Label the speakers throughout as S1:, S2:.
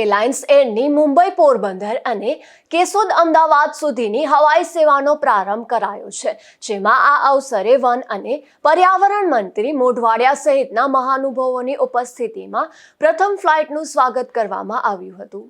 S1: Alliance એરની Mumbai Porbandar અને કેશોદ અમદાવાદ સુધીની હવાઈ સેવાનો પ્રારંભ કરાયો છે, જેમાં આ અવસરે વન અને પર્યાવરણ મંત્રી મોઢવાડિયા સહિતના મહાનુભાવોની ઉપસ્થિતિમાં પ્રથમ ફ્લાઇટનું સ્વાગત કરવામાં આવ્યું હતું.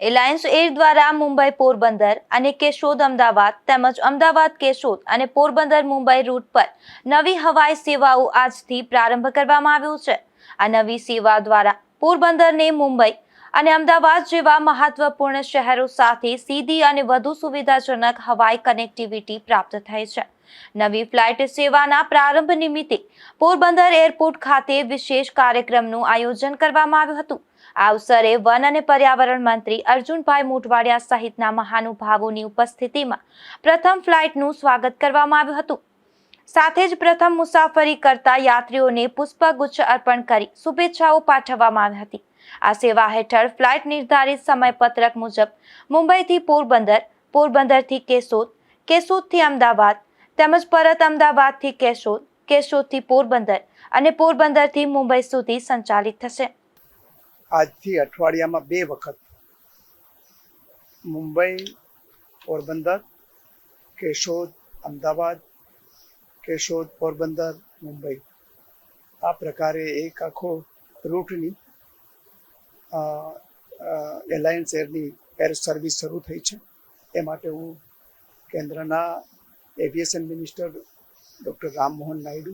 S2: એલાયન્સ એર દ્વારા મુંબઈ પોરબંદર અને કેશોદ અમદાવાદ તેમજ અમદાવાદ કેશોદ અને પોરબંદર મુંબઈ રૂટ પર નવી હવાઈ સેવાઓ આજથી પ્રારંભ કરવામાં આવ્યો છે. આ નવી સેવા દ્વારા પોરબંદરને મુંબઈ અને અમદાવાદ જેવા મહત્વપૂર્ણ શહેરો સાથે સીધી અને વધુ સુવિધાજનક હવાઈ કનેક્ટિવિટી પ્રાપ્ત થાય છે. નવી ફ્લાઇટ સેવાના પ્રારંભ નિમિત્તે પોરબંદર એરપોર્ટ ખાતે વિશેષ કાર્યક્રમનું આયોજન કરવામાં આવ્યું હતું. આ અવસરે વન અને પર્યાવરણ મંત્રી અર્જુનભાઈ મોઢવાડિયા સહિતના મહાનુભાવોની ઉપસ્થિતિમાં પ્રથમ ફ્લાઇટનું સ્વાગત કરવામાં આવ્યું હતું. સાથે જ પ્રથમ મુસાફરી કરતા યાત્રીઓને પુષ્પગુચ્છ અર્પણ કરી શુભેચ્છાઓ પાઠવવામાં આવી હતી. આ સેવા હેઠળ ફ્લાઇટ નિર્ધારિત સમયપત્રક મુજબ મુંબઈથી પોરબંદર, પોરબંદરથી કેશોદ, કેશોદથી અમદાવાદ તેમજ પરત અમદાવાદથી કેશોદ, કેશોદથી પોરબંદર અને પોરબંદરથી મુંબઈ સુધી સંચાલિત થશે.
S3: આજથી અઠવાડિયામાં 2 વખત મુંબઈ, પોરબંદર, કેશોદ, અમદાવાદ, કેશોદ, પોરબંદર, મુંબઈ આ પ્રકારે એક આખો રૂટની એલાયન્સ એરની એર સર્વિસ શરૂ થઈ છે. એ માટે હું કેન્દ્રના aviation minister doctor Rammohan Naidu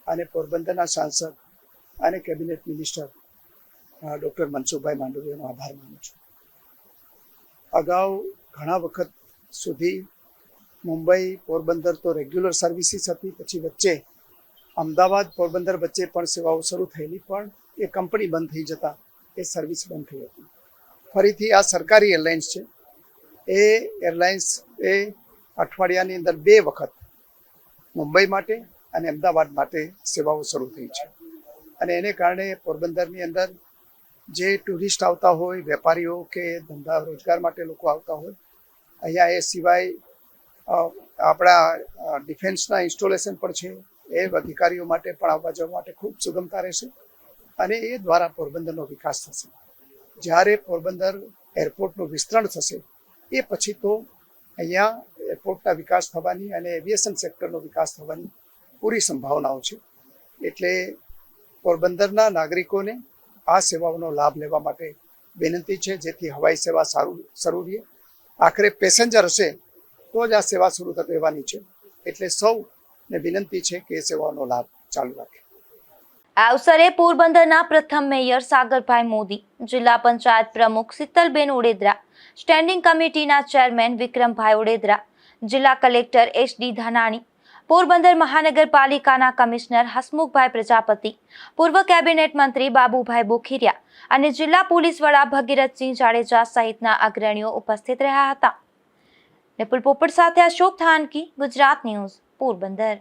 S3: અને પોરબંદરના સાંસદ અને કેબિનેટ મિનિસ્ટર ડૉક્ટર મનસુખભાઈ માંડવિયાનો આભાર માનું છું. અગાઉ ઘણા વખત સુધી મુંબઈ પોરબંદર તો રેગ્યુલર સર્વિસીસ હતી, પછી વચ્ચે અમદાવાદ પોરબંદર વચ્ચે પણ સેવાઓ શરૂ થયેલી, પણ એ કંપની બંધ થઈ જતા એ સર્વિસ બંધ થઈ હતી. ફરીથી આ સરકારી એરલાઇન્સ છે. એ એરલાઇન્સ એ અઠવાડિયાની અંદર 2 વખત મુંબઈ માટે અને અમદાવાદ માટે સેવાઓ શરૂ થઈ છે. અને એને કારણે પોરબંદરની અંદર જે ટુરિસ્ટ આવતા હોય, વેપારીઓ કે ધંધા રોજગાર માટે લોકો આવતા હોય, અહીંયા એ સિવાય આપણા ડિફેન્સના ઇન્સ્ટોલેશન પણ છે. એ અધિકારીઓ માટે પણ આવવા જવા માટે ખૂબ સુગમતા રહેશે અને એ દ્વારા પોરબંદરનો વિકાસ થશે. જ્યારે પોરબંદર એરપોર્ટનું વિસ્તરણ થશે એ પછી તો અહીંયા એરપોર્ટના વિકાસ થવાની અને એવિએશન સેક્ટરનો વિકાસ થવાની પૂરી સંભાવનાઓ છે. એટલે પોરબંદરના નાગરિકોને આ સેવાઓનો લાભ લેવા માટે વિનંતી છે, જેથી હવાઈ સેવા શરૂ રહે. આખરે પેસેન્જર હશે તો જ આ સેવા શરૂ થવાની છે. એટલે સૌને વિનંતી છે કે એ સેવાનો લાભ ચાલુ રાખે.
S2: આ અવસરે પોરબંદરના પ્રથમ મેયર સાગરભાઈ મોદી, જિલ્લા પંચાયત પ્રમુખ શીતલબેન ઓડેદરા, સ્ટેન્ડિંગ કમિટીના ચેરમેન વિક્રમભાઈ ઓડેદરા, જિલ્લા કલેક્ટર એસ.ડી. ધાનાણી, પોરબંદર મહાનગરપાલિકાના કમિશનર હસમુખભાઈ પ્રજાપતિ, પૂર્વ કેબિનેટ મંત્રી બાબુભાઈ બોખીરિયા અને જિલ્લા પોલીસ વડા ભગીરથસિંહ જાડેજા સહિતના અગ્રણીઓ ઉપસ્થિત રહ્યા હતા. નિપુલ પોપટ સાથે અશોક થાનકી, ગુજરાત ન્યૂઝ, પોરબંદર.